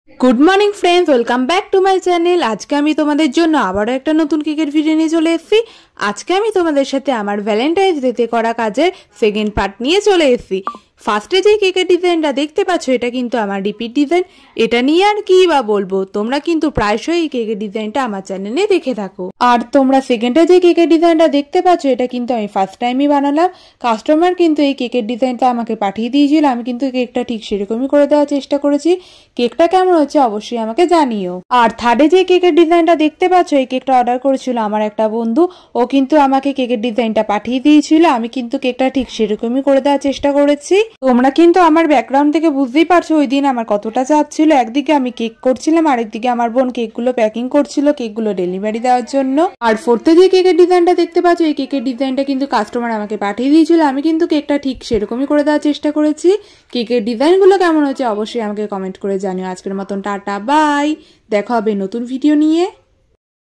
Good morning friends, welcome back to my channel. आज के आमी तोमादेर जोन्नो आबारो एकटा नतुन केकेर भिडियो निये चले एसेछि। आज के आमी तोमादेर साथे आमार भ্যালেন্টাইন্স ডেতে करा काजेर सेकेंड पार्ट निये चले एसेछि। फार्स्टे जे केकेर डिजाइनटा देखते पाচ্ছ এটা কিন্তু আমার রিপিট ডিজাইন। এটা নিয়ে আর কি বা বলবো, তোমরা কিন্তু প্রায়শই এই কেকের ডিজাইনটা আমার চ্যানেলে দেখে থাকো। আর তোমরা সেকেন্ডে যে কেকের ডিজাইনটা দেখতে পাচ্ছ এটা কিন্তু আমি ফার্স্ট টাইমই বানালাম। কাস্টমার কিন্তু এই কেকের ডিজাইনটা আমাকে পাঠিয়ে দিয়েছিল, আমি কিন্তু কেকটা ঠিক সেরকমই করে দেওয়ার চেষ্টা করেছি। কেকটা কেমন হচ্ছে অবশ্যই আমাকে জানিও। আর থার্ডে যে কেকের ডিজাইনটা দেখতে পাচ্ছ এই কেকটা অর্ডার করেছিল আমার একটা বন্ধু, ও কিন্তু আমাকে কেকের ডিজাইনটা পাঠিয়ে দিয়েছিল, আমি কিন্তু কেকটা ঠিক সেরকমই করে দেওয়ার চেষ্টা করেছি। তোমরা কিন্তু আমার ব্যাকগ্রাউন্ড থেকে বুঝতেই পারছো ওই দিন আমার কতটা চাপ ছিল। একদিকে আমি কেক করছিলাম, আরেকদিকে আমার বোন কেকগুলো প্যাকিং করছিল কেকগুলো ডেলিভারি দেওয়ার জন্য। আর ফোর্থে যে কেকের ডিজাইনটা দেখতে পাচ্ছ এই কেকের ডিজাইনটা কিন্তু কাস্টমার আমাকে পাঠিয়ে দিয়েছিল, আমি কিন্তু কেকটা ঠিক সেরকমই করে দেওয়ার চেষ্টা করেছি। কেকের ডিজাইনগুলো কেমন হচ্ছে অবশ্যই আমাকে কমেন্ট করে জানিও। আজকের মতন টাটা বাই, দেখা হবে নতুন ভিডিও নিয়ে।